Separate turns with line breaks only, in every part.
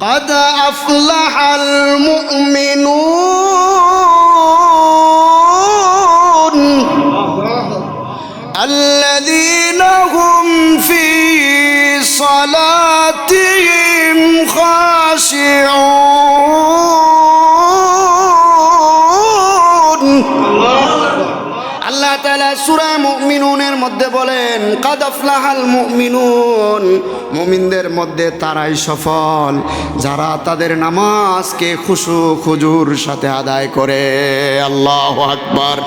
قد أفلح المؤمنون الذين هم في صلاتهم خاشعون আল্লাহ তাআলা সূরা মুমিনুনের মধ্যে বলেন কাদ আফলাহাল মুমিনুন, মুমিনদের মধ্যে তারাই সফল যারা তাদের নামাজকে খুশু খুজুর সাথে আদায় করে। আল্লাহু আকবার।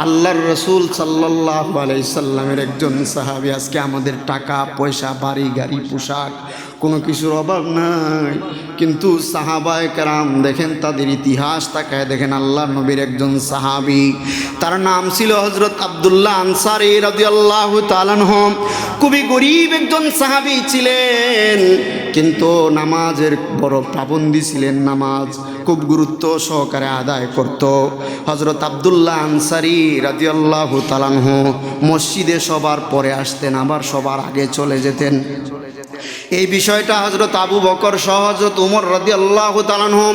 আল্লাহর রাসূল সাল্লাল্লাহু আলাইহি সাল্লামের একজন সাহাবী, আজকে আমাদের টাকা পয়সা বাড়ি গাড়ি পোশাক কোনো কিছুর অভাব নাই, কিন্তু সাহাবায়ে কেরাম দেখেন তাদের ইতিহাস তাকায় দেখেন আল্লাহর নবীর একজন সাহাবী, তার নাম ছিল হযরত আব্দুল্লাহ আনসারী রাদিয়াল্লাহু তাআলা আনহু। খুবই গরীব একজন সাহাবী ছিলেন, কিন্তু নামাজের বড় পাবন্দী ছিলেন, নামাজ খুব গুরুত্ব সহকারে আদায় করত। হযরত আব্দুল্লাহ আনসারী রাদিয়াল্লাহু তাআলা আনহু মসজিদে সবার পরে আসতেন, আবার সবার আগে চলে যেতেন। এই বিষয়টা হযরত আবু বকর সহ হযরত ওমর রাদিয়াল্লাহু তাআলা আনহু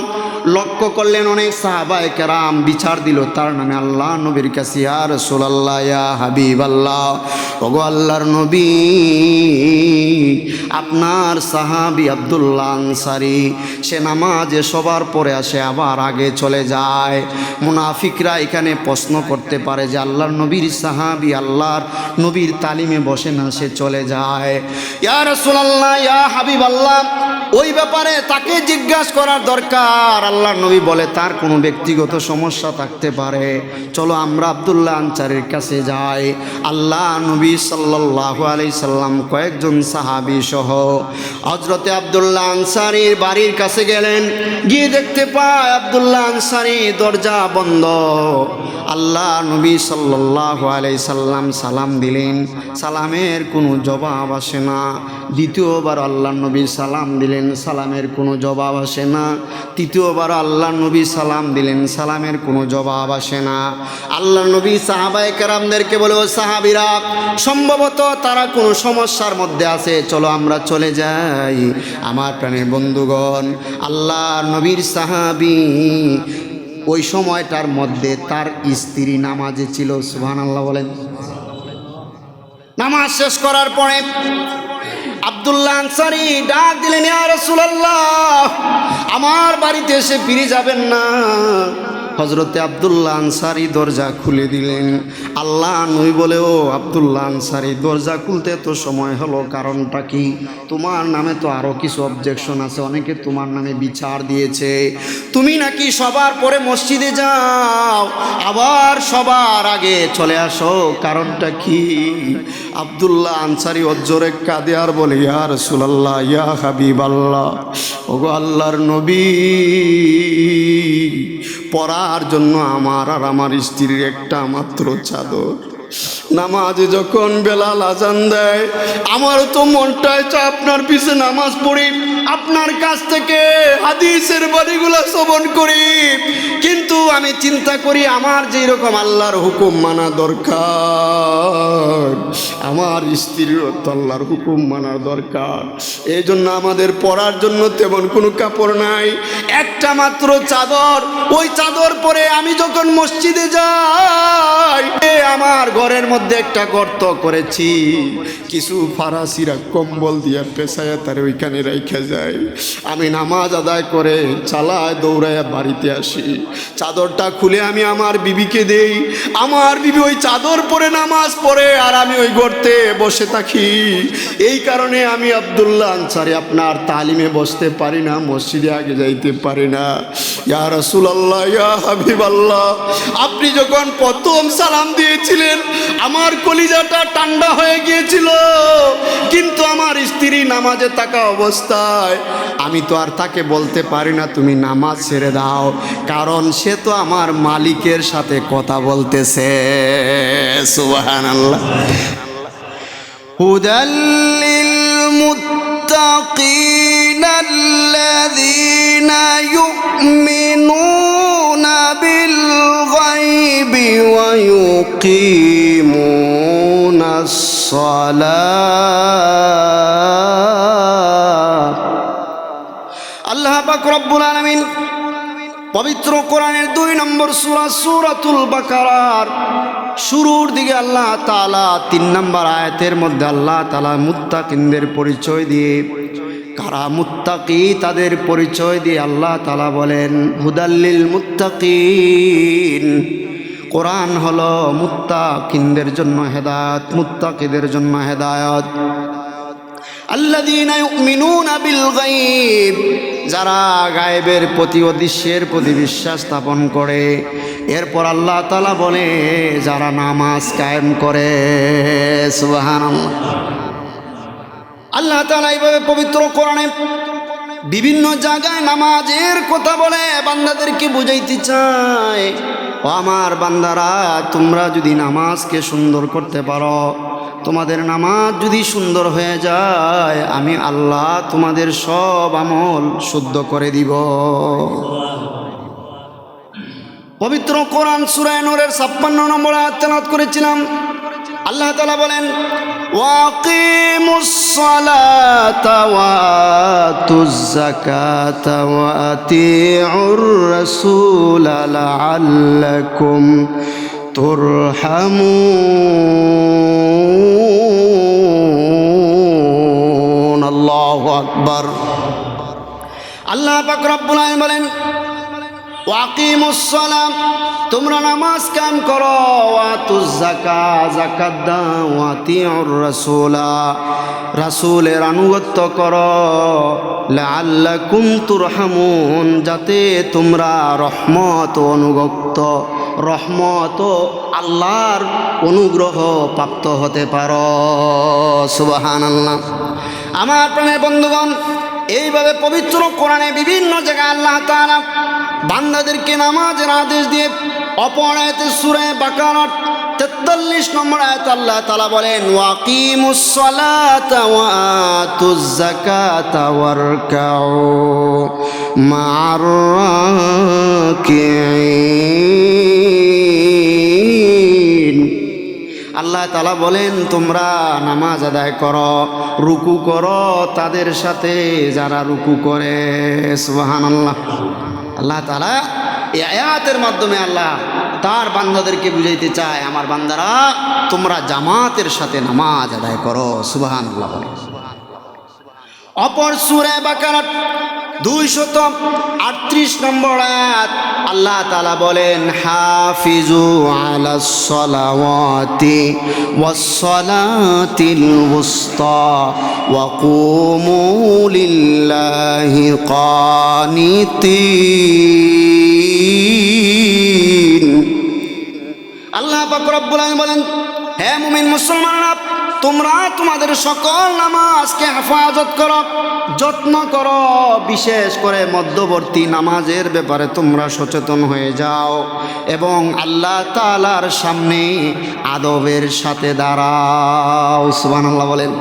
লক্ষ্য করলেন। অনেক সাহাবায়ে কেরাম বিচার দিল তার নামে আল্লাহ নবীর কাছে, ইয়া রাসূলুল্লাহ, ইয়া হাবিবাল্লাহ, ওগো আল্লাহর নবী, আপনার সাহাবী আব্দুল্লাহ আনসারী সে নামাজে সবার পরে আসে আবার আগে চলে যায়। মুনাফিকরা এখানে প্রশ্ন করতে পারে যে আল্লাহর নবীর সাহাবী আল্লাহর নবীর তালিমে বসে না, সে চলে যায়। ইয়া রাসূলুল্লাহ, ইয়া হাবিবাল্লাহ, ওই ব্যাপারে তাকে জিজ্ঞাসা করার দরকার। আল্লাহর নবী বলে তার কোনো ব্যক্তিগত সমস্যা থাকতে পারে, চলো আমরা আব্দুল্লাহ আনসারীর কাছে যাই। আল্লাহ নবী সাল্লাল্লাহু আলাইহি সাল্লাম কয়েকজন সাহাবী সহ হযরতে আব্দুল্লাহ আনসারীর বাড়ির কাছে গেলেন। গিয়ে দেখতে পায় আব্দুল্লাহ আনসারী দরজা বন্ধ। আল্লাহ নবী সাল্লাল্লাহু আলাইহি সাল্লাম সালাম দিলেন, সালামের কোনো জবাব আসে না। দ্বিতীয়বার আল্লাহ নবী সালাম দিলেন, সালামের কোনো জবাব আসে না। তৃতীয়বার আল্লাহ নবী সালাম দিলেন, সালামের কোনো জবাব আসে না। আল্লাহ নবী সাহাবায়ে কেরামদেরকে বলে, ও সাহাবীরা, সম্ভবত তারা কোনো সমস্যার মধ্যে আছে, চলো আমরা চলে যাই। আমার প্রাণের বন্ধুগণ, আল্লাহ নবীর সাহাবী ওই সময়টার মধ্যে তার স্ত্রী নামাজে ছিল। সুবহানাল্লাহ বলেন। নামাজ শেষ করার পরে আব্দুল্লাহ আনসারী ডাক দিলেন, ইয়া রাসূলুল্লাহ, আমার বাড়িতে এসে ফিরে যাবেন না? হযরতে আব্দুল্লাহ আনসারী দরজা খুলে দিলেন। আল্লাহ নবী বলে, ও আব্দুল্লাহ আনসারী, দরজা খুলতে তো সময় হলো, কারণটা কি? তোমার নামে তো আরও কিছু অবজেকশন আছে, অনেকে তোমার নামে বিচার দিয়েছে, তুমি নাকি সবার পরে মসজিদে যাও আবার সবার আগে চলে আসো, কারণটা কি? আব্দুল্লাহ আনসারী অজ্জরে কাঁদে আর বলে, ইয়া রাসূলুল্লাহ, ইয়া হাবিবাল্লাহ, ওগো আল্লাহর নবী, পরার জন্য আমার আর আমার স্ত্রীর একটা মাত্র চাদর। নামাজে যখন বেলাল আজান দেয়, আমারও তো মনটায় চা আপনার পিছে নামাজ পড়ি, আপনার কাছ থেকে হাদিসের বাণীগুলো শ্রবণ করি, কিন্তু আমি চিন্তা করি আমার যেই রকম আল্লাহর হুকুম মানা দরকার, আমার স্ত্রীরও তো আল্লাহর হুকুম মানার দরকার। এই জন্য আমাদের পরার জন্য তেমন কোনো কাপড় নাই, একটা মাত্র চাদর। ওই চাদর পরে আমি যখন মসজিদে যাই, আমার ঘরের মধ্যে একটা গর্ত করেছি, কিছু ফারাসিরা কম্বল দিয়ে পেছায়া তারে ওইখানে রেখে যায়। আমি নামাজ আদায় করে চালায় দৌড়ায় বাড়িতে আসি, চাদরটা খুলে আমি আমার বিবিকে দেই, আমার বিবি ওই চাদর পরে নামাজ পড়ে, আর আমি ওই গর্তে বসে থাকি। এই কারণে আমি আব্দুল্লাহ আনসারী আপনার তালিমে বসতে পারি না, মসজিদে আগে যাইতে পারি না। ইয়া রাসূলুল্লাহ, ইয়া হাবিবাল্লাহ, আপনি যখন প্রথম সালাম দিয়েছিলেন আমার কলিজাটা ঠান্ডা হয়ে গিয়েছিল, কিন্তু আমার স্ত্রী নামাজে থাকা অবস্থায় আমি তো আর তাকে বলতে পারি না তুমি নামাজ ছেড়ে দাও, কারণ সে তো আমার মালিকের সাথে কথা বলতেছে। সুবহানাল্লাহ। হুদাল্লিল মুত্তাকিনা আল্লাযীনা ইউমিনুনা বিল গায়বি ওয়া ইউকিমুনাস সালাহ। আল্লাহ পাক রব্বুল আলামিন পবিত্র কোরআনের 2 নম্বর সূরা সূরাতুল বাকারার শুরুর দিকে আল্লাহ তাআলা 3 নম্বর আয়াতের মধ্যে আল্লাহ তাআলা মুত্তাকিনদের পরিচয় দিয়ে, কারা মুত্তাকি তাদের পরিচয় দিয়ে আল্লাহ তাআলা বলেন হুদাল্লিল মুত্তাকিন, কোরআন হলো মুত্তাকিনদের জন্য হেদায়েত, মুত্তাকিদের জন্য হেদায়েত। আল্লাযীনা ইউমিনুনা বিল গায়ব, যারা গায়েবের প্রতি অদৃশ্যের প্রতি বিশ্বাস স্থাপন করে। এরপর আল্লাহ তাআলা বলে যারা নামাজ কায়েম করে। সুবহানাল্লাহ। আল্লাহ তাআলা এইভাবে পবিত্র কোরআনে বিভিন্ন জায়গায় নামাজের কথা বলে বান্দাদেরকে বুঝাইতে চায়, ও আমার বান্দারা, তোমরা যদি নামাজকে সুন্দর করতে পারো, তোমাদের নামাজ যদি সুন্দর হয়ে যায়, আমি আল্লাহ তোমাদের সব আমল শুদ্ধ করে দিব। পবিত্র কোরআন সূরা নূরের 56 নম্বর আয়াত তেলাওয়াত করেছিলাম। আল্লাহ তাআলা বলেন ওয়াকিমুস সালাতা ওয়া আতুজ যাকাতা ওয়া আতিউর রাসূলা লাআল্লাকুম তুরহামুন। আল্লাহু আকবার। আল্লাহ পাক রব্বুল আলামিন বলেন ওয়াকিমুস সালাম, তোমরা নামাজ কায়েম করো, ওয়াতুজ যাকাত, যাকাত দাও, ওয়াতিউর রাসূলা, রাসূলের আনুগত্য করো, লাআল্লাকুম তুরহামুন, যাতে তোমরা রহমত ও রহমত ও আল্লাহর অনুগ্রহ প্রাপ্ত হতে পারো। সুবহানাল্লাহ। আমার প্রাণের বন্ধুগণ, এইভাবে পবিত্র কোরআনে বিভিন্ন জায়গায় আল্লাহ তাআলা বান্দাদেরকে নামাজের আদেশ দিয়ে অপর আয়াতে সূরা বাকারার 43 নম্বর আয়াত আল্লাহ তাআলা বলেন ওয়াকিমুস সালাতা ওয়া আতুজ যাকাতা ওয়ারকাউ মা'আর রাকিঈন। আল্লাহ তাআলা বলেন তোমরা নামাজ আদায় করো, রুকু করো তাদের সাথে যারা রুকু করে। সুবহানাল্লাহ। আল্লাহ তাআলা এই আয়াতের মাধ্যমে আল্লাহ তার বান্দাদেরকে বুঝাইতে চায়, আমার বান্দারা তোমরা জামাতের সাথে নামাজ আদায় করো। সুবহানাল্লাহ। অপর সূরা বাকারা 238 নম্বর আয়াত আল্লাহ তাআলা বলেন হাফিজু আলাস সালাওয়াতি ওয়াস সালাতিল উসতা ওয়া কুমু লিল্লাহি কানিতিন। আল্লাহ পাক রব্বুল আলামিন বলেন হে মুমিন মুসলমানরা, তোমরা তোমাদের সকল নামাজকে হেফাজত করো, যত্ন করো, বিশেষ করে মধ্যবর্তী নামাজের ব্যাপারে তোমরা সচেতন হয়ে যাও এবং আল্লাহ তাআলার সামনে আদবের সাথে দাঁড়াও। সুবহানাল্লাহ বলেন।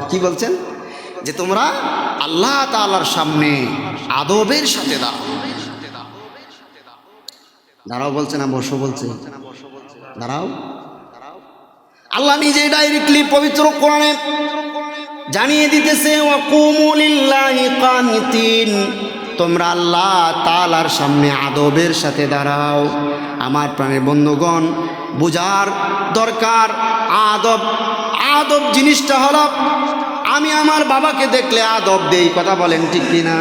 কি বলছেন? যে তোমরা আল্লাহ তাআলার সামনে আদবের সাথে দাঁড়াও বলছে না বসো বলছে? দাঁড়াও। আল্লাহ নিজে ডাইরেক্টলি পবিত্র কোরআনে জানিয়ে দিতেছে ওয়াকুমু লিল্লাহি কানিতিন, তোমরা আল্লাহ তাআলার সামনে আদবের সাথে দাঁড়াও। আমার প্রাণের বন্ধুগণ, বুঝার দরকার আদব জিনিসটা হলো, আমি আমার বাবাকে দেখলে আদব দেই, কথা বলেন ঠিক কিনা?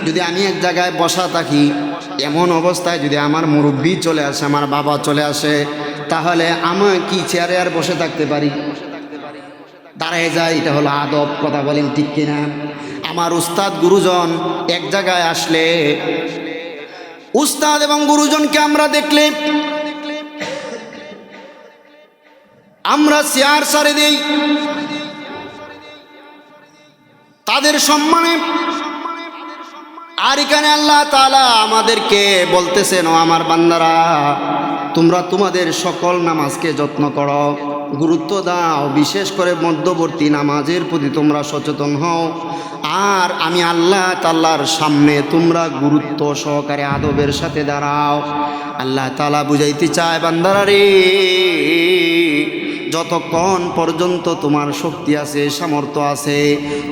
যদি আমি এক জায়গায় বসা থাকি, এমন অবস্থায় যদি আমার মুরব্বি চলে আসে, আমার বাবা চলে আসে, তাহলে আমি কি চেয়ারে আর বসে থাকতে পারি? দাঁড়ায় যাই, এটা হলো আদব, কথা বলেন ঠিক কিনা? আমার উস্তাদ গুরুজন এক জায়গায় আসলে, উস্তাদ এবং গুরুজনকে আমরা দেখলে আমরা চেয়ার সারে দেই, তাদের সম্মানে। আর এখানে আল্লাহ তাআলা আমাদেরকে বলতেছেন, ও আমার বান্দারা, তোমরা তোমাদের সকল নামাজকে যত্ন করো, গুরুত্ব দাও, বিশেষ করে মধ্যবর্তী নামাজের প্রতি তোমরা সচেতন হও। আর আমি আল্লাহ তাআলার সামনে তোমরা গুরুত্ব সহকারে আদবের সাথে দাঁড়াও। আল্লাহ তাআলা বুঝাইতে চায়, বান্দারা রে, যতক্ষণ পর্যন্ত তোমার শক্তি আছে, সামর্থ্য আছে,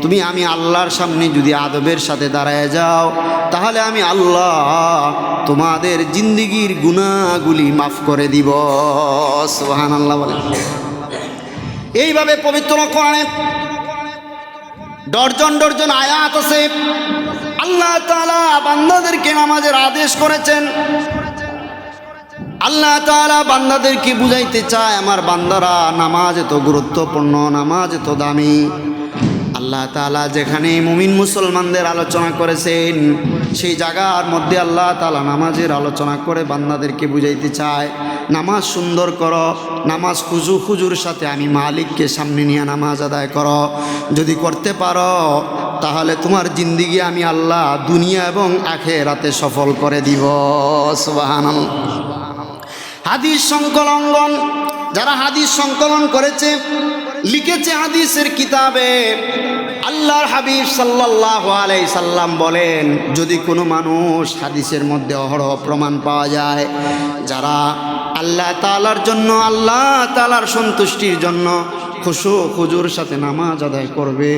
তুমি আমি আল্লাহর সামনে যদি আদবের সাথে দাঁড়ায় যাও, তাহলে আমি আল্লাহ তোমাদের জিন্দেগির গুনাহগুলি মাফ করে দিব। সুবহানাল্লাহ বলেন। এইভাবে পবিত্র কোরআনে ডর্জন ডর্জন আয়াত আছে। আল্লাহ তাআলা বান্দাদেরকে নামাজের আদেশ করেছেন। আল্লাহ তাআলা বান্দাদেরকে বুঝাইতে চায়, আমার বান্দারা নামাজ এত গুরুত্বপূর্ণ, নামাজ এত দামি। আল্লাহ তাআলা যেখানে মুমিন মুসলমানদের আলোচনা করেছেন, সেই জায়গার মধ্যে আল্লাহ তাআলা নামাজের আলোচনা করে বান্দাদেরকে বুঝাইতে চায়, নামাজ সুন্দর করো, নামাজ খুজুর সাথে আমি মালিককে সামনে নিয়ে নামাজ আদায় করো। যদি করতে পারো তাহলে তোমার জিন্দেগি আমি আল্লাহ দুনিয়া এবং আখিরাতে সফল করে দিব। সুবহানাল্লাহ। হাদিস সংকলন, যারা হাদিস সংকলন করেছে, লিখেছে হাদিসের কিতাবে, আল্লাহর হাবিব সাল্লাল্লাহু আলাইহি সাল্লাম বলেন, যদি কোনো মানুষ হাদিসের মধ্যে অহরহ প্রমাণ পাওয়া যায়, যারা আল্লাহ তাআলার জন্য, আল্লাহ তাআলার সন্তুষ্টির জন্য খুজুর সাথে নামাজ আদায় করবে,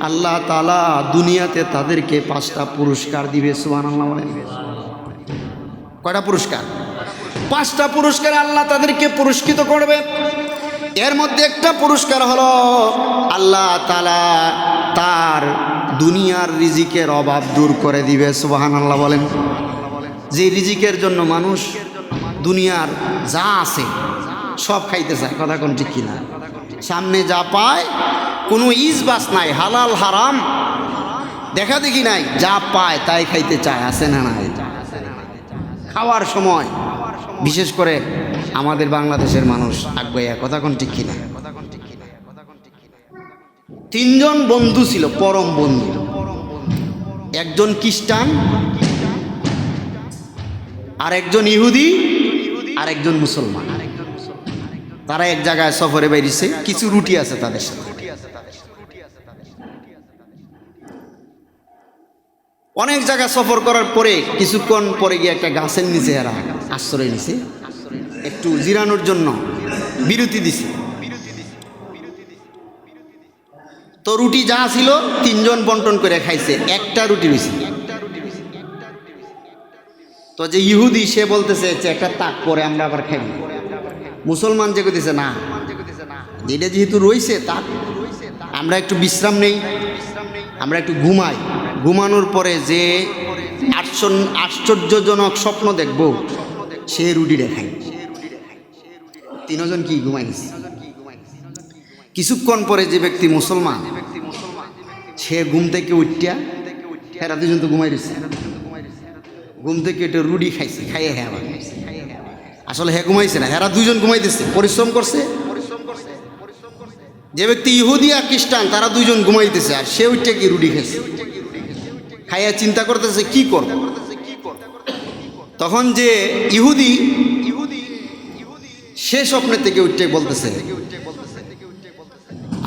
আল্লাহ তাআলা দুনিয়াতে তাদেরকে 5টা পুরস্কার দিবে। সুবহানাল্লাহ বলেন। কয়টা পুরস্কার? 5টা পুরস্কার আল্লাহ তাদেরকে পুরস্কৃত করবে। এর মধ্যে একটা পুরস্কার হলো আল্লাহ তাআলা তার দুনিয়ার রিজিকের অভাব দূর করে দিবে। সুবহানাল্লাহ বলেন। যে রিজিকের জন্য মানুষ দুনিয়ার যা আছে সব খাইতে চায়, কথা কোন ঠিক কিনা? সামনে যা পায় কোনো ইজবাস নাই, হালাল হারাম দেখা দেখি নাই, যা পায় তাই খাইতে চায়, আছে না নাই? খাওয়ার সময় বিশেষ করে আমাদের বাংলাদেশের মানুষ আগ্রহী, কথা কোন ঠিক কিনা? 3 জন বন্ধু ছিল, পরম বন্ধু। একজন খ্রিস্টান, আর একজন ইহুদি, আর একজন মুসলমান। তারা এক জায়গায় সফরে বেরিয়েছে, কিছু রুটি আছে তাদের সাথে। অনেক জায়গা সফর করার পরে কিছুক্ষণ পরে গিয়ে একটা গাছের নিচে এরা আশ্রয় নিছে, একটু জিরানোর জন্য বিরতি দিছে। তো রুটি যা ছিল 3 জন বন্টন করে খাইছে, একটা রুটি রয়েছে। তো যে ইহুদি সে বলতেছে একটা তাক পরে আমরা আবার খাইব। মুসলমান যে কইতেছে না, যেটা যেহেতু রয়েছে তাক, আমরা একটু বিশ্রাম নেই, আমরা একটু ঘুমাই, ঘুমানোর পরে যে আশ্চর্যজনক স্বপ্ন দেখব সে রুটি দেখাই। 3 জন কি ঘুমাই গেছে। কিছুক্ষণ পরে যে ব্যক্তি মুসলমান, সে ঘুম থেকে উঠিয়া, হেরা 2জন তো ঘুমাই দিচ্ছে, ঘুম থেকে একটা রুটি খাইছে, খাইয়ে হ্যাঁ আসলে হ্যাঁ ঘুমাইছে না, হেরা 2জন ঘুমাই দিচ্ছে, পরিশ্রম করছে। যে ব্যক্তি ইহুদি আর খ্রিস্টান তারা 2জন ঘুমাইতেছে, আর সে উঠে কি রুটি খাইছে, খাইয়া চিন্তা করতেছে কি করব। তখন যে ইহুদি সে স্বপ্নের থেকে উঠে বলতেছে,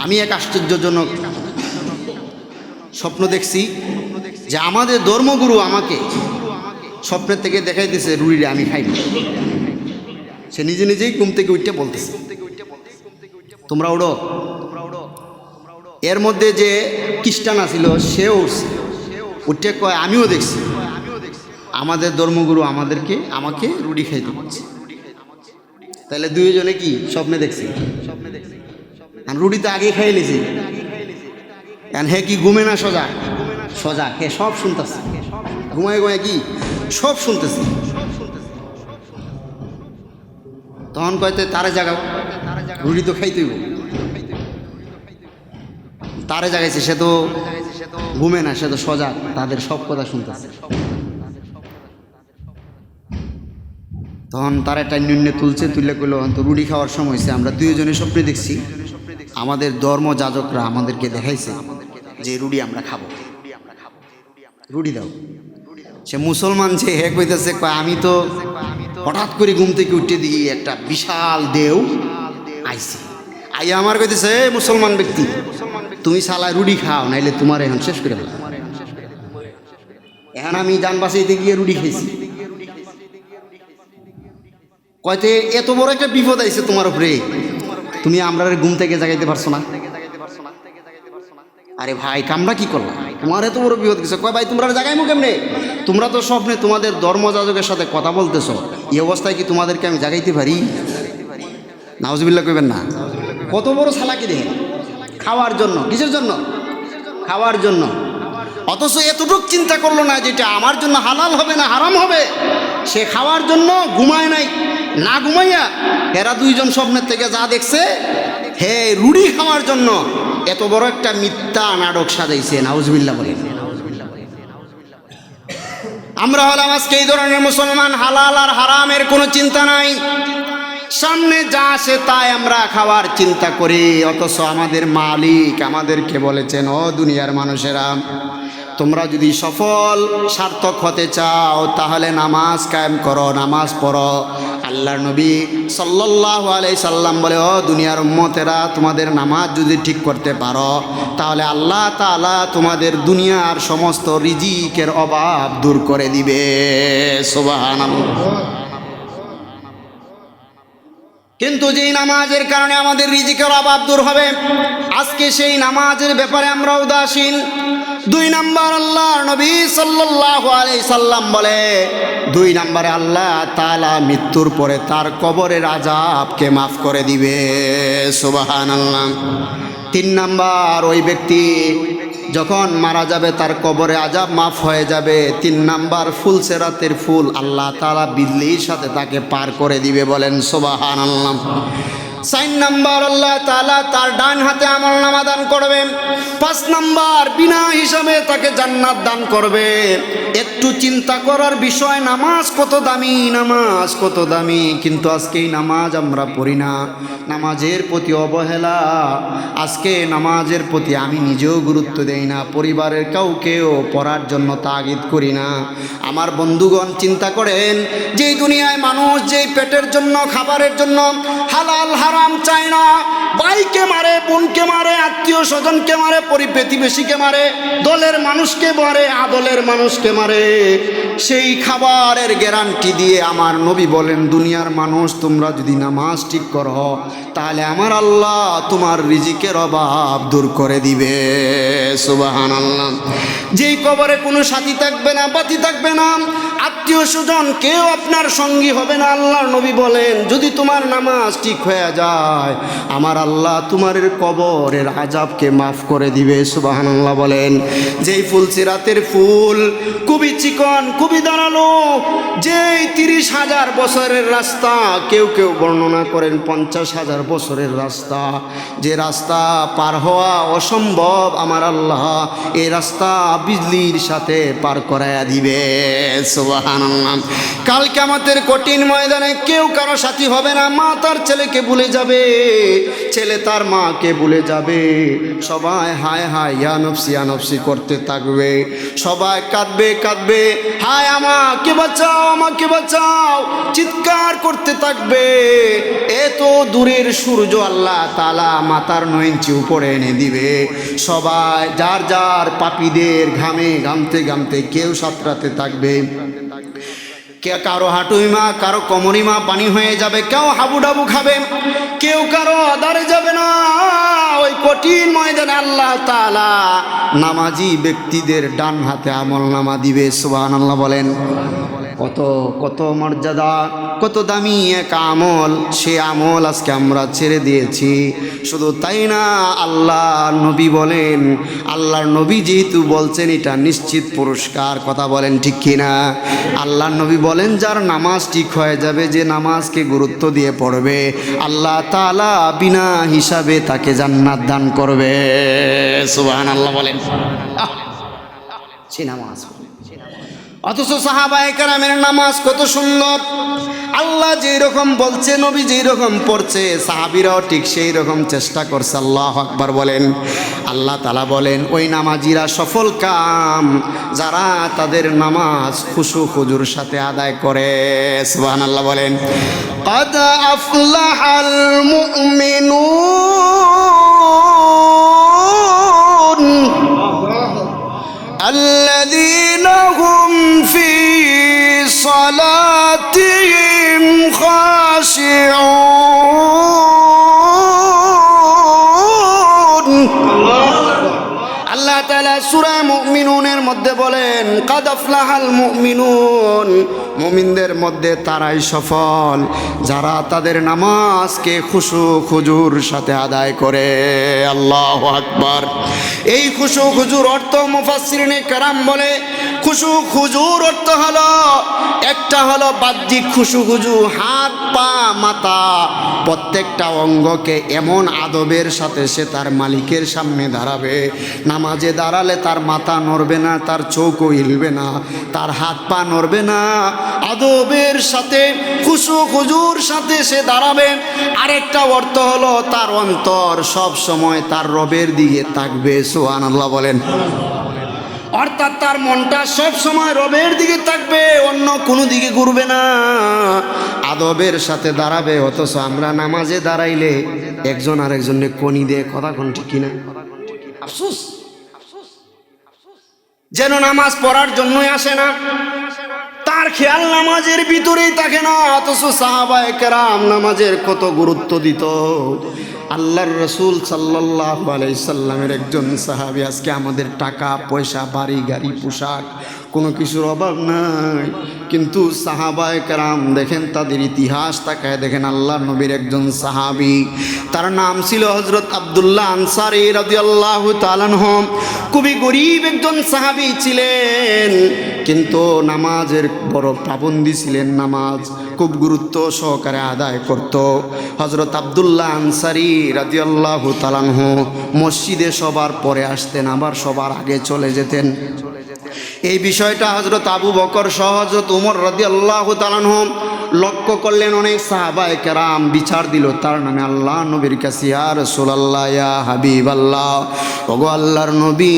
আমি এক আশ্চর্যজনক স্বপ্ন দেখছি যে আমাদের ধর্মগুরু আমাকে স্বপ্নের থেকে দেখাইতেছে রুটিটা আমি খাইনি। সে নিজে নিজেই ঘুম থেকে উঠে বলতেছে, তোমরা উঠো। এর মধ্যে যে খ্রিস্টান আছিল সেও উঠে কয়, আমিও দেখছি আমাদের ধর্মগুরু আমাকে রুটি খাইতে বলছে। তাহলে 2 জনে কি স্বপ্নে দেখছি? রুটি তো আগে খাই লেছি। হে কি ঘুমে না সজা হে সব শুনতেছে, ঘুমায় ঘুমায় কি সব শুনতেছে। তখন কয়তে তারে জাগাও, রুটি তো খাইতেইব। তারে জাগাইছে, সে তো ঘুমে না, সে তো সজাগ, তাদের সব কথা শুনতেছে। তখন তারা একটা নির্ণয় তুলছে, তুলে কইলো তো রুটি খাওয়ার সময় হয়েছে, আমরা 2 জনে স্বপ্নে দেখছি আমাদের ধর্ম যাজকরা আমাদেরকে দেখাইছে যে রুটি আমরা খাবো, রুটি দাও। সে মুসলমান যে হে কইতেছে, আমি তো হঠাৎ করে ঘুম থেকে উঠে দিই একটা বিশাল দেও আইছি, আই আমার কইতেছে, মুসলমান ব্যক্তি তুমি সালা রুটি খাও, নাইলে তোমার এখন শেষ করে দেবো। এখন আমি যান বাঁচাইতে গিয়ে রুটি খাইছি। কয়তে এত বড় একটা বিপদ আইছে তোমার উপরে,
তুমি আমরা ঘুম থেকে জাগাইতে পারছো না? আরে ভাই কামরা কি করলাম, তোমার এত বড় বিপদ গেছে। কয় ভাই তোমরা জাগাইমু কেমনে? তোমরা তো স্বপ্নে তোমাদের ধর্মযাজকের সাথে কথা বলতেছো, এই অবস্থায় কি তোমাদেরকে আমি জাগাইতে পারি? নাউজুবিল্লাহ কইবেন না। কত বড় চালাকি দেখেন, খাওয়ার জন্য। কিসের জন্য? খাওয়ার জন্য। অথচ এতটুক চিন্তা করলো না যেটা আমার জন্য হালাল হবে না হারাম হবে। সে খাওয়ার জন্য ঘুমায় নাই, না ঘুমাইয়া এরা দুইজন স্বপ্নের থেকে যা দেখছে, হে রুড়ি খাওয়ার জন্য এত বড় একটা মিথ্যা নাটক সাজাইছে। নাউজুবিল্লাহ বলেন। আমরা হলাম আজকে এই ধরনের মুসলমান, হালাল আর হারামের কোনো চিন্তা নাই, সামনে যা আসে তাই আমরা খাওয়ার চিন্তা করি। অথচ আমাদের মালিক আমাদেরকে বলেছেন, ও দুনিয়ার মানুষেরা, তোমরা যদি সফল সার্থক হতে চাও তাহলে নামাজ কায়েম করো, নামাজ পড়ো। আল্লাহর নবী সাল্লাল্লাহু আলাইহি সাল্লাম বলে, ও দুনিয়ার উম্মতেরা, তোমাদের নামাজ যদি ঠিক করতে পারো তাহলে আল্লাহ তাআলা তোমাদের দুনিয়ার সমস্ত রিজিকের অভাব দূর করে দিবে। সুবহানাল্লাহ। কিন্তু যেই নামাজের কারণে আমাদের রিজিকের অভাব দূর হবে, আজকে সেই নামাজের ব্যাপারে আমরা উদাসীন। 2 নাম্বার, আল্লাহর নবী সাল্লাল্লাহু আলাইহি সাল্লাম বলে, 2 নাম্বারে আল্লাহ তাআলা মৃত্যুর পরে তার কবরের আযাবকে মাফ করে দিবে। সুবহানাল্লাহ। 3 নাম্বার, ওই ব্যক্তি যখন মারা যাবে তার কবরে আযাব মাফ হয়ে যাবে। 3 নাম্বার, ফুল সেরাতের ফুল আল্লাহ তাআলা বিজলির সাথে তাকে পার করে দিবে। বলেন সুবহানাল্লাহ। 4 নাম্বার, আল্লাহ তাআলা তার ডান হাতে আমলনামা দান করবে। 5 নাম্বার, বিনা হিসাবে তাকে জান্নাত দান করবে। একটু চিন্তা করার বিষয়, নামাজ কত দামি, নামাজ কত দামি, কিন্তু আজকে এই নামাজ আমরা পড়ি না। নামাজের প্রতি অবহেলা, আজকে নামাজের প্রতি আমি নিজেও গুরুত্ব দেই না, পরিবারের কাউকেও পড়ার জন্য তাগিদ করি না। আমার বন্ধুগণ চিন্তা করেন, যেই দুনিয়ায় মানুষ যেই পেটের জন্য, খাবারের জন্য হালাল হারাম চায় না, ভাইকে মারে, বোনকে মারে, আত্মীয় স্বজনকে মারে, প্রতিবেশীকে মারে, দলের মানুষকে মারে, আদলের মানুষকে মারে, সেই খাবারের গ্যারান্টি দিয়ে আমার নবী বলেন, দুনিয়ার মানুষ তোমরা যদি নামাজ ঠিক করো তাহলে আমার আল্লাহ তোমার রিজিকের অভাব দূর করে দিবে। সুবহানাল্লাহ। যেই কবরে কোনো সাথী থাকবে না, বাতি থাকবে না, আত্মীয় স্বজন কেউ আপনার সঙ্গী হবে না, আল্লাহর নবী বলেন, যদি তোমার নামাজ ঠিক হয়ে যায় আমার আল্লাহ তোমার কবরের আযাবকে মাফ করে দিবে। সুবহানাল্লাহ বলেন। যেই ফুল সিরাতের ফুল খুবই চিকন, খুবই ধারালো, যেই 30,000 বছরের রাস্তা, কেউ কেউ বর্ণনা করেন 50,000 বছরের রাস্তা, যে রাস্তা পার হওয়া অসম্ভব, আমার আল্লাহ এই রাস্তা বিজলির সাথে পার করায়া দিবে। সুবহানাল্লাহ। কাল কিয়ামতের কঠিন ময়দানে কেউ কারো সাথী হবে না, মা তার ছেলেকে ভুলে যাবে, ছেলে তার মাকে ভুলে যাবে, সবাই হায় হায় ইয়া নফসি ইয়া নফসি করতে থাকবে, সবাই কাঁদবে কাঁদবে, হায় আমাকে বাঁচাও আমাকে বাঁচাও, চিৎকার করতে থাকবে। এত দূরের সূর্য আল্লাহ তাআলা মাথার 9 ইঞ্চি উপরে এনে দিবে, সবাই যার যার পাপীদের ঘামে ঘামতে ঘামতে কেউ সাঁতরাতে থাকবে, কারো হাঁটুইমা, কারো কোমরিমা পানি হয়ে যাবে, কেউ হাবুডাবু খাবে, কেউ কারো আদারে যাবে না। ওই কঠিন ময়দানে আল্লাহ তাআলা নামাজি ব্যক্তিদের ডান হাতে আমলনামা দিবে। সুবহানাল্লাহ বলেন। কত কত মর্যাদা, কত দামি এক আমল, সে আমল আজকে আমরা ছেড়ে দিয়েছি। শুধু তাই না, আল্লাহ নবী বলেন, আল্লাহর নবী যেহেতু বলছেন এটা নিশ্চিত পুরস্কার, কথা বলেন ঠিক কিনা? আল্লাহর নবী বলেন, যার নামাজ ঠিক হয়ে যাবে, যে নামাজকে গুরুত্ব দিয়ে পড়বে, আল্লাহ তাআলা বিনা হিসাবে তাকে জান্নাত দান করবে। সুবহানাল্লাহ বলেন। সে নামাজ, অথচ সাহাবায়ে কেরামের নামাজ কত সুন্দর, আল্লাহ যেই রকম বলছে, নবী যেই রকম পড়ছে, সাহাবীরাও ঠিক সেই রকম চেষ্টা করছে। আল্লাহু আকবার বলেন। আল্লাহ তাআলা বলেন, ওই নামাজিরা সফল কাম যারা তাদের নামাজ খুশু খুজুর সাথে আদায় করে। সুবহানাল্লাহ বলেন। قد أفلح المؤمنون الذين هم في صلاتهم خاشعون মধ্যে বলেন কাদ আফলাহাল মুমিনুন, মুমিনদের মধ্যে তারাই সফল যারা তাদের নামাজকে খুশু খুজুর সাথে আদায় করে। আল্লাহু আকবার। এই খুশু খুজুর অর্থ মুফাসসিরিনে কেরাম বলে খুশু খুজুর অর্থ হলো একটা হলো বাহ্যিক খুশু খুজু, হাত পা মাথা প্রত্যেকটা অঙ্গকে এমন আদবের সাথে সে তার মালিকের সামনে দাঁড়াবে। নামাজে দাঁড়ালে তার মাথা নড়বে না, তার চোখও হিলবে না, তার হাত পা নড়বে না, আদবের সাথে খুশু খুজুর সাথে সে দাঁড়াবে। আরেকটা অর্থ হলো তার অন্তর সব সময় তার রবের দিকে তাকবে। সুবহানাল্লাহ বলেন। অর্থাৎ তার মনটা সব সময় রবের দিকে থাকবে, অন্য কোনো দিকে ঘুরবে না, আদবের সাথে দাঁড়াবে। অথচ আমরা নামাজে দাঁড়াইলে একজন আরেকজনকে কনি দিয়ে কথা কোন ঠিক কিনা, আফসোস যেন নামাজ পড়ার জন্যই আসে না, তার খেয়াল নামাজের ভিতরেই থাকে না। অথচ সাহাবায়ে কেরাম নামাজের কত গুরুত্ব দিত। আল্লাহর রসুল সাল্লাল্লাহু আলাইহি সাল্লামের একজন সাহাবী, আজকে আমাদের টাকা পয়সা বাড়ি গাড়ি পোশাক কোনো কিছুর অভাব নাই, কিন্তু সাহাবায়ে কেরাম দেখেন তাদের ইতিহাস তাকায় দেখেন আল্লাহর নবীর একজন সাহাবী, তার নাম ছিল হযরত আব্দুল্লাহ আনসারী রাদিয়াল্লাহু তাআলা আনহু। খুবই গরীব একজন সাহাবী ছিলেন, কিন্তু নামাজের বড় পাবন্দী ছিলেন, নামাজ খুব গুরুত্ব সহকারে আদায় করত। হযরত আব্দুল্লাহ আনসারী রাদিয়াল্লাহু তাআলা আনহু মসজিদে সবার পরে আসতেন, আবার সবার আগে চলে যেতেন। এই বিষয়টা হযরত আবু বকর সহ হযরত উমর রাদিয়াল্লাহু তাআলা আনহু লক্ষ্য করলেন। অনেক সাহাবায়ে কেরাম বিচার দিল তার নামে আল্লাহ নবীর কাছে, ইয়া রাসূলুল্লাহ, ইয়া হাবিবাল্লাহ, ওগো আল্লাহর নবী,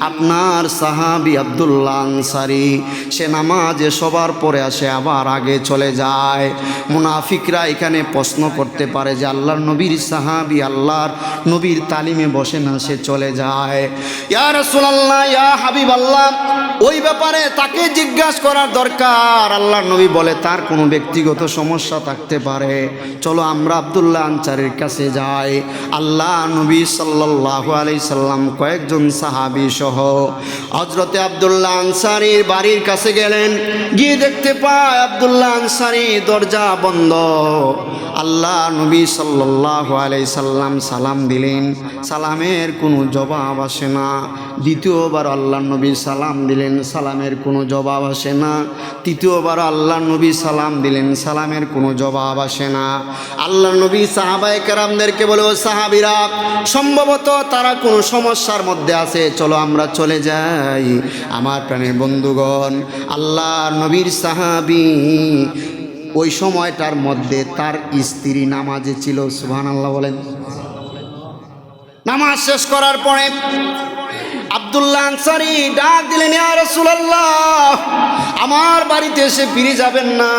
আপনার সাহাবী আব্দুল্লাহ আনসারী সে নামাজে সবার পরে আসে আবার আগে চলে যায়। মুনাফিকরা এখানে প্রশ্ন করতে পারে যে আল্লাহর নবীর সাহাবী আল্লাহর নবীর তালিমে বসে না, সে চলে যায়। ইয়া রাসূলুল্লাহ, ইয়া হাবিবাল্লাহ, ওই ব্যাপারে তাকে জিজ্ঞাসা করার দরকার। আল্লাহর নবী বলে তার কোনো ব্যক্তিগত সমস্যা থাকতে পারে, চলো আমরা আব্দুল্লাহ আনসারীর কাছে যাই। আল্লাহ নবী সাল্লাল্লাহু আলাইহি সাল্লাম কয়েকজন সাহাবী সহ হযরতে আব্দুল্লাহ আনসারীর বাড়ির কাছে গেলেন। গিয়ে দেখতে পায় আব্দুল্লাহ আনসারী দরজা বন্ধ। আল্লাহ নবী সাল্লাল্লাহু আলাইহি সাল্লাম সালাম দিলেন, সালামের কোনো জবাব আসে না। দ্বিতীয়বার আল্লাহ নবী সালাম দিলেন, সালামের কোনো জবাব আসে না। তৃতীয়বার আল্লাহ নবী সালাম দিলেন, সালামের কোনো জবাব আসে না। আল্লাহ নবী সাহাবায়ে কেরামদেরকে বলে, ও সাহাবীরা, সম্ভবত তারা কোনো সমস্যার মধ্যে আছে, চলো আমরা চলে যাই। আমার প্রাণের বন্ধুগণ, আল্লাহ নবীর সাহাবী ওই সময়টার মধ্যে তার স্ত্রী নামাজে ছিল। সুবহানাল্লাহ বলেন। নামাজ শেষ করার পরে আব্দুল্লাহ আনসারী ডাক দিলেন, ইয়া রাসূলুল্লাহ, আমার বাড়িতে এসে ফিরে যাবেন না?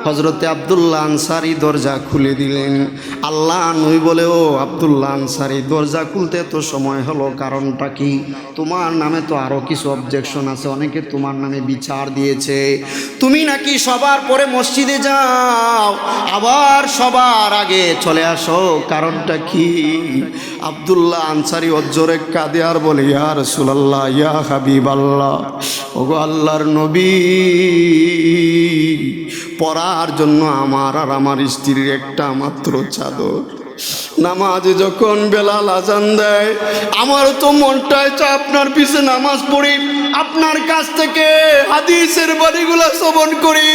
হযরতে আব্দুল্লাহ আনসারী দরজা খুলে দিলেন। আল্লাহ নবী বলে, ও আব্দুল্লাহ আনসারী, দরজা খুলতে তো সময় হলো, কারণটা কি? তোমার নামে তো আরও কিছু অবজেকশন আছে, অনেকে তোমার নামে বিচার দিয়েছে, তুমি নাকি সবার পরে মসজিদে যাও, আবার সবার আগে চলে আসো, কারণটা কি? আব্দুল্লাহ আনসারী অজ্জরে কাঁদে আর বলে, ইয়া রাসূলুল্লাহ, ইয়া হাবিবাল্লাহ, ওগো আল্লাহর নবী, পরার জন্য আমার আর আমার স্ত্রীর একটা মাত্র চাদর। নামাজে যখন বেলাল আজান দেয় আমার তো মনটায় চা আপনার পিছে নামাজ পড়ি, আপনার কাছ থেকে হাদিসের বাণীগুলো শ্রবণ করি,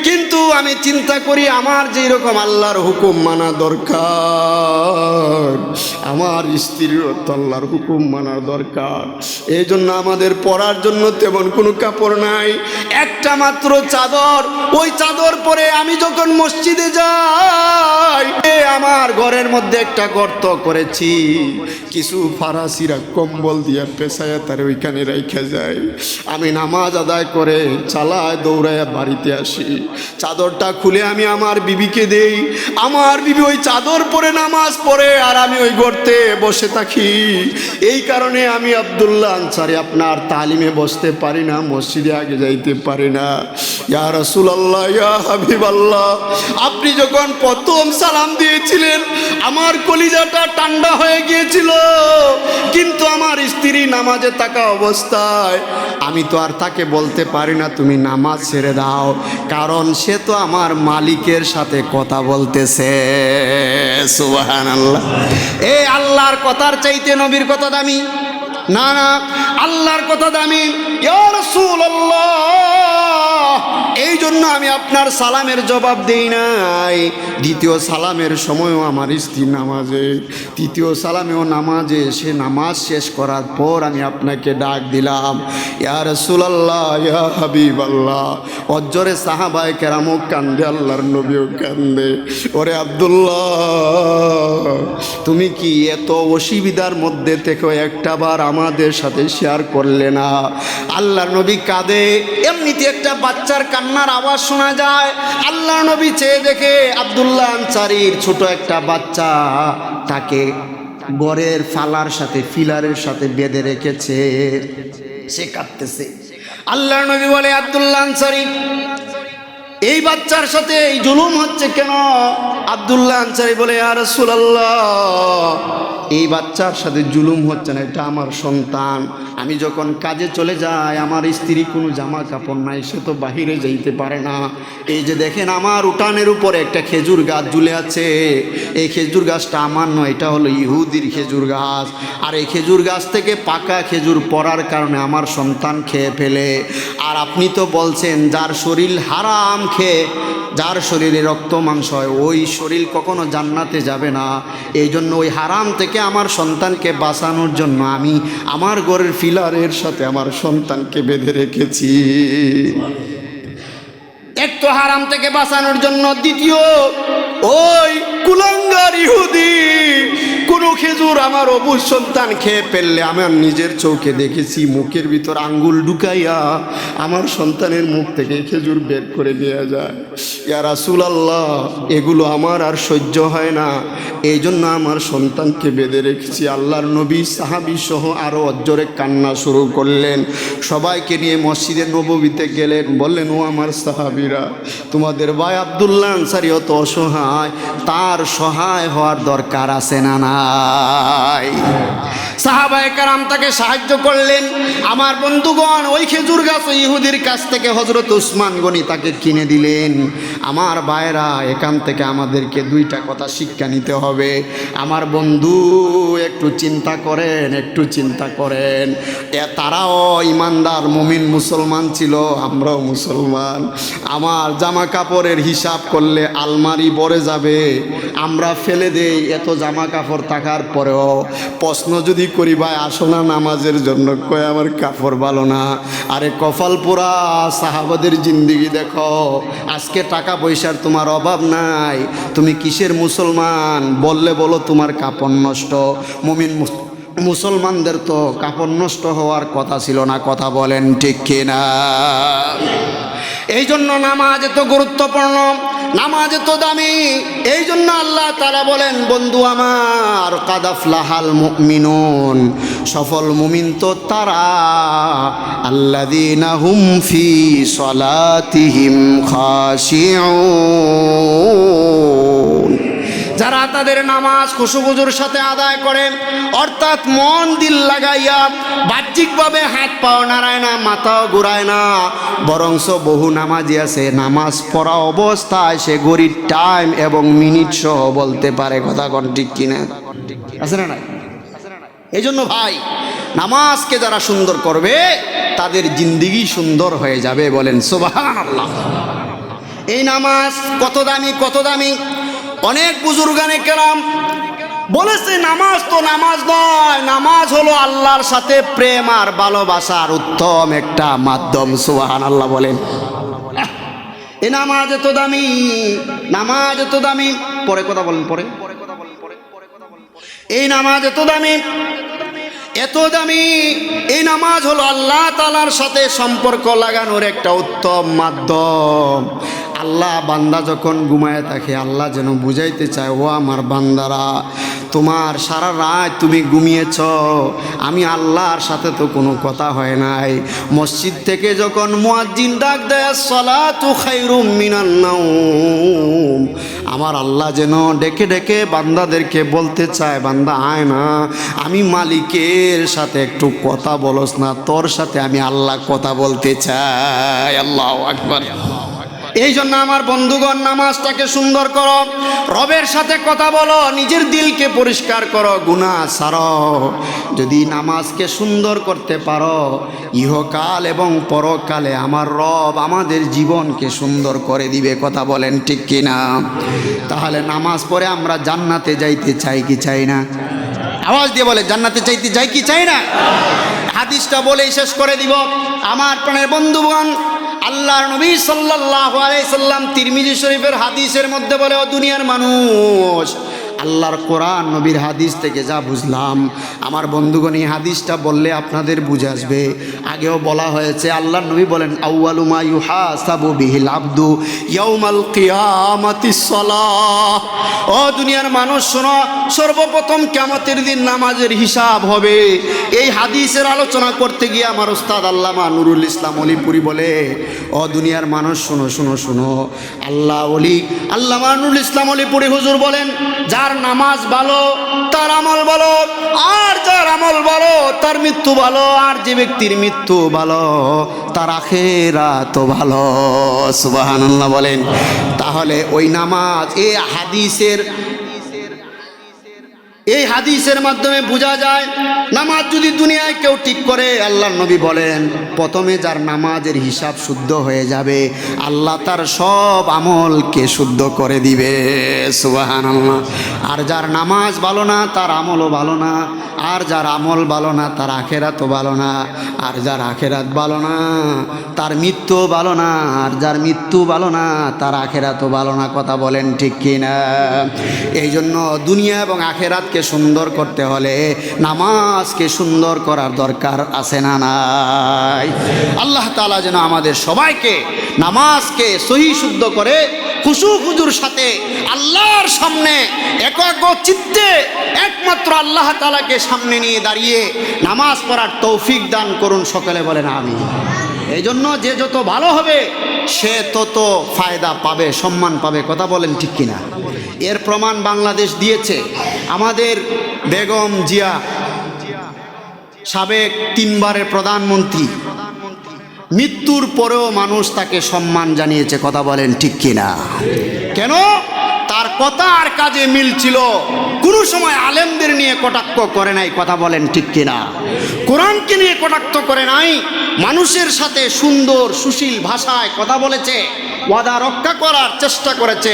কিন্তু আমি চিন্তা করি আমার যেই রকম আল্লাহর হুকুম মানা দরকার, আমার স্ত্রীর তো আল্লাহর হুকুম মানার দরকার। এই জন্য আমাদের পরার জন্য তেমন কোনো কাপড় নাই, একটা মাত্র চাদর। ওই চাদর পরে আমি যখন মসজিদে যাই, আমার ঘরের মধ্যে একটা গর্ত করেছি, কিছু ফারাসিরা কম্বল দিয়ে পেশায় তার ওইখানে রেখে যায়। আমি নামাজ আদায় করে চালায় দৌড়ায় বাড়িতে আসি, চাদরটা খুলে আমি আমার বিবিকে দেই, আমার বিবি ওই চাদর পরে নামাজ পড়ে, আর আমি ওই গর্তে বসে থাকি। এই কারণে আমি আব্দুল্লাহ আনসারী আপনার তালিমে বসতে পারি না, মসজিদে আগে যাইতে পারি না। ইয়া রাসূলুল্লাহ, ইয়া হাবিবাল্লাহ, আপনি যখন প্রথম সালাম দিয়ে
গিয়েছিলেন, আমার কলিজাটা ঠান্ডা হয়ে গিয়েছিল। কিন্তু আমার স্ত্রী নামাজে থাকা অবস্থায় আমি তো আর তাকে বলতে পারি না তুমি নামাজ ছেড়ে দাও, কারণ সে তো আমার মালিকের সাথে কথা বলতেছে। সুবহানাল্লাহ। এই আল্লাহর কথার চাইতে নবীর কথা দামি? না না, আল্লাহর কথা দামি। ইয়া রাসূলুল্লাহ, এই জন্য আমি আপনার সালামের জবাব দেই নাই। দ্বিতীয় সালামের সময়ও আমার স্ত্রী নামাজে, তৃতীয় সালামেও নামাজে। সে নামাজ শেষ করার পর আমি আপনাকে ডাক দিলাম, ইয়া রাসূলুল্লাহ, ইয়া হাবিবাল্লাহ। অজ্জরে সাহাবায়ে কেরামও কান্দে, আল্লাহর নবীও কান্দে। ওরে আব্দুল্লাহ, তুমি কি এত অসুবিধার মধ্যে থেকে একটা বার আমাদের সাথে শেয়ার করলে না? আল্লাহর নবী কাঁদে। এমনিতে একটা বাচ্চার কান্নার আওয়াজ শোনা যায়। আল্লাহর নবী চেয়ে দেখে আব্দুল্লাহ আনসারীর ছোট একটা বাচ্চা, তাকে গড়ের ফালার সাথে ফিলারের সাথে বেঁধে রেখেছে, সে কাঁদতেছে। আল্লাহর নবী বলে, আব্দুল্লাহ আনসারী, এই বাচ্চার সাথে এই জুলুম হচ্ছে কেন? আব্দুল্লাহ আনসারী বলে, ইয়া রাসূলুল্লাহ, এই বাচ্চার সাথে জুলুম হচ্ছে না, এটা আমার সন্তান। আমি যখন কাজে চলে যাই, আমার স্ত্রী কোনো জামা কাপড় নাই, সে তো বাহিরে যাইতে পারে না। এই যে দেখেন আমার উঠানের উপরে একটা খেজুর গাছ ঝুলে আছে, এই খেজুর গাছটা আমার নয়, এটা হলো ইহুদির খেজুর গাছ। আর এই খেজুর গাছ থেকে পাকা খেজুর পড়ার কারণে আমার সন্তান খেয়ে ফেলে। আর আপনি তো বলছেন যার শরীর হারাম খেয়ে, যার শরীরে রক্ত মাংস হয়, ওই শরীর কখনো জান্নাতে যাবে না। এই জন্য ওই হারাম থেকে আমার সন্তানকে বাঁচানোর জন্য আমি আমার ঘরের ফিলারের সাথে আমার সন্তানকে বেঁধে রেখেছি। এক তো হারাম থেকে বাঁচানোর জন্য, দ্বিতীয় ওই কুলাঙ্গার ইহুদি কোনো খেজুর আমার অবুজ সন্তান খেয়ে ফেললে আমার নিজের চোখে দেখেছি মুখের ভিতর আঙ্গুল ঢুকাইয়া আমার সন্তানের মুখ থেকে খেজুর বের করে দেওয়া যায়। ইয়া রাসূলুল্লাহ, এগুলো আমার আর সহ্য হয় না, এই জন্য আমার সন্তানকে বেঁধে রেখেছি। আল্লাহর নবী সাহাবী সহ আরও অজ্জরে কান্না শুরু করলেন। সবাইকে নিয়ে মসজিদে নববীতে গেলেন, বললেন, ও আমার সাহাবীরা, তোমাদের ভাই আব্দুল্লাহ আনসারী অত অসহায়, তার সহায় হওয়ার দরকার আছে না নাই? সাহাবায়ে কেরাম তাকে সাহায্য করলেন। আমার বন্ধুগণ, ওই খেজুর গাছ ইহুদির কাছ থেকে হযরত উসমান গনি তাকে কিনে দিলেন। আমার ভাইরা, এখান থেকে আমাদেরকে দুইটা কথা শিক্ষা নিতে হবে। আমার বন্ধু, একটু চিন্তা করেন, একটু চিন্তা করেন। তারাও ইমানদার মুমিন মুসলমান ছিল, আমরাও মুসলমান। আমার জামা কাপড়ের হিসাব করলে আলমারি ভরে যাবে, আমরা ফেলে দেই এত জামা কাপড় থাকার পরেও। প্রশ্ন যদি করি, ভাই আসো না নামাজের জন্য, কয় আমার কাপড় ভালো না। আরে কপাল পোড়া সাহাবাদের জিন্দিগি দেখো। আজকে টাকা পয়সার তোমার অভাব নাই, তুমি কিসের মুসলমান? বললে বলো তোমার কাপড় নষ্ট। মুমিন মুসলমানদের তো কাপড় নষ্ট হওয়ার কথা ছিল না, কথা বলেন ঠিক কিনা? এই জন্য নামাজ এত গুরুত্বপূর্ণ, নামাজ এত দামি। এই জন্য আল্লাহ তাআলা বলেন, বন্ধু আমার, কাদ আফলাহাল মুমিনুন, সফল মুমিন তো তারা, আল্লাযীনা হুম ফি সলাতিহিম খাশিউন, যারা তাদের নামাজ খুশুখুজুর সাথে আদায় করেন, অর্থাৎ মন দিল লাগাইয়া, বাহ্যিকভাবে হাত পাও নাড়ায় না, মাথাও ঘুরায় না। বরংস বহু নামাজি আছে নামাজ পড়া অবস্থায় সে ঘড়ির টাইম এবং মিনিট সহ বলতে পারে, কথা কোন ঠিক কিনা? আছে না নাই? এই জন্য ভাই, নামাজকে যারা সুন্দর করবে তাদের জিন্দিগি সুন্দর হয়ে যাবে। বলেন সুবহানাল্লাহ। এই নামাজ কত দামি, কত দামি। অনেক বুজুর্গানে কেরাম বলেছে, নামাজ তো নামাজ নয়, নামাজ হলো আল্লাহর সাথে প্রেম আর ভালোবাসার উত্তম একটা মাধ্যম। সুবহানাল্লাহ বলেন। এই নামাজ এত দামি, নামাজ এত দামি। পরে কথা বলেন, পরে। এই নামাজ এত দামি, এত দামি। এই নামাজ হলো আল্লাহ তাআলার সাথে সম্পর্ক লাগানোর একটা উত্তম মাধ্যম। আল্লাহ বান্দা যখন ঘুমায় থাকে আল্লাহ যেন বুঝাইতে চায়, ও আমার বান্দারা, তোমার সারা রাত তুমি ঘুমিয়েছ, আমি আল্লাহর সাথে তো কোনো কথা হয় নাই। মসজিদ থেকে যখন মুয়াজ্জিন ডাক দেয় আসসালাতু খায়রুম মিনান নাওম, আমার আল্লাহ যেন ডেকে ডেকে বান্দাদেরকে বলতে চায়, বান্দা আয় না, আমি মালিকের সাথে একটু কথা বলস না, তোর সাথে আমি আল্লাহ কথা বলতে চাই। আল্লাহু আকবার। এই জন্য আমার বন্ধুগণ, নামাজটাকে সুন্দর করো, রবের সাথে কথা বলো, নিজের দিলকে পরিষ্কার করো, গুনাহ ছাড়ো। যদি নামাজকে সুন্দর করতে পারো, ইহকাল এবং পরকালে আমার রব আমাদের জীবনকে সুন্দর করে দিবে। কথা বলেন ঠিক কিনা? তাহলে নামাজ পড়ে আমরা জান্নাতে যাইতে চাই কি চাই না? আওয়াজ দিয়ে বলে, জান্নাতে চাইতে চাই কি চাই না? হাদিসটা বলেই শেষ করে দিব। আমার প্রাণের বন্ধুগণ, আল্লাহর নবী সাল্লাল্লাহু আলাইহি সাল্লাম তিরমিজি শরীফের হাদিসের মধ্যে বলে, ও দুনিয়ার মানুষ, আল্লাহর কোরআন নবীর হাদিস থেকে যা বুঝলাম, আমার বন্ধুগণ এই হাদিসটা বললে আপনাদের বুঝে আসবে। আগেও বলা হয়েছে, আল্লাহর নবী বলেন, আউয়ালু মা ইউহাসাবু বিহিল আবদু ইয়াউমাল কিয়ামাতিস সালাহ। ও দুনিয়ার মানুষ শোনো, সর্বপ্রথম কিয়ামতের দিন নামাজের হিসাব হবে। এই হাদিসের আলোচনা করতে গিয়ে আমার উস্তাদ আল্লামা নুরুল ইসলাম অলিপুরি বলে, ও দুনিয়ার মানুষ শোনো শোনো শোনো, আল্লামা নুরুল ইসলাম অলিপুরি হুজুর বলেন, যার নামাজ ভালো তার আমল ভালো, আর যার আমল ভালো তার মৃত্যু ভালো, আর যে ব্যক্তির মৃত্যু ভালো তার আখিরাত ভালো। সুবহানাল্লাহ বলেন। তাহলে ওই নামাজ, এই হাদিসের মাধ্যমে বোঝা যায়, নামাজ যদি দুনিয়ায় কেউ ঠিক করে, আল্লাহর নবী বলেন, প্রথমে যার নামাজের হিসাব শুদ্ধ হয়ে যাবে, আল্লাহ তার সব আমলকে শুদ্ধ করে দিবে। সুবহানাল্লাহ। আর যার নামাজ ভালো না তার আমলও ভালো না, আর যার আমল ভালো না তার আখেরাতও ভালো না, আর যার আখেরাত ভালো না তার মৃত্যু ভালো না, আর যার মৃত্যু ভালো না তার আখেরাতও ভালো না। কথা বলেন ঠিক কিনা? এই জন্য দুনিয়া এবং আখেরাতকে সুন্দর করতে হলে নামাজকে সুন্দর করার দরকার আছে না নাই? আল্লাহ তাআলা যেন আমাদের সবাইকে নামাজকে সহি শুদ্ধ করে খুশু খুজুর সাথে আল্লাহর সামনে একাগ্র চিত্তে একমাত্র আল্লাহ তাআলাকে সামনে নিয়ে দাঁড়িয়ে নামাজ পড়ার তৌফিক দান করুন। সকলে বলেন আমিন। এই জন্য যে যত ভালো হবে সে তত ফায়দা পাবে, সম্মান পাবে। কথা বলেন ঠিক কিনা? এর প্রমাণ বাংলাদেশ দিয়েছে। আমাদের বেগম জিয়া, সাবেক 3 বারের প্রধানমন্ত্রী, মৃত্যুর পরেও মানুষ তাকে সম্মান জানিয়েছে। কথা বলেন ঠিক কিনা? কেন? তার কথা আর কাজে মিল ছিল। কোনো সময় আলেমদের নিয়ে কটাক্ষ করে নাই। কথা বলেন ঠিক কিনা? কোরআনকে নিয়ে কটাক্ষ করে নাই। মানুষের সাথে সুন্দর সুশীল ভাষায় কথা বলেছে, ওয়াদা রক্ষা করার চেষ্টা করেছে।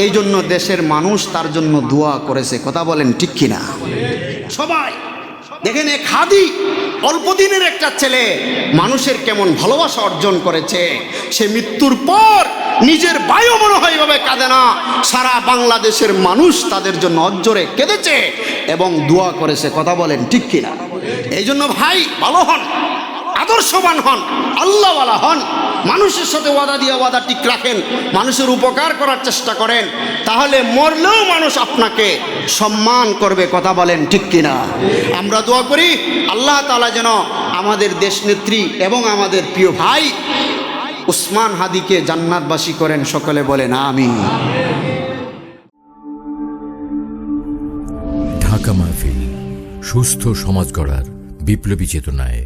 এই জন্য দেশের মানুষ তার জন্য দোয়া করেছে। কথা বলেন ঠিক কিনা? সবাই দেখেন, এক হাদি অল্প দিনের একটা ছেলে মানুষের কেমন ভালোবাসা অর্জন করেছে। সে মৃত্যুর পর নিজের ভাইও মনে হয় এভাবে কাঁদে না, সারা বাংলাদেশের মানুষ তাদের জন্য অজ্জরে কেঁদেছে এবং দোয়া করেছে। কথা বলেন ঠিক কিনা? এই জন্য ভাই ভালো হন, আদর্শবান হন, আল্লাহওয়ালা হন, মানুষের সাথে ওয়াদা দিয়ে ওয়াদা ঠিক রাখেন, মানুষের উপকার করার চেষ্টা করেন, তাহলে মরলেও মানুষ আপনাকে সম্মান করবে। কথা বলেন ঠিক কিনা? আমরা দোয়া করি আল্লাহ তাআলা যেন আমাদের দেশনেত্রী এবং আমাদের প্রিয় ভাই উসমান হাদিকে জান্নাতবাসী করেন। সকলে বলেন আমিন।
ঢাকা মাহফিল, সুস্থ সমাজ গড়ার বিপ্লবী চেতনায়।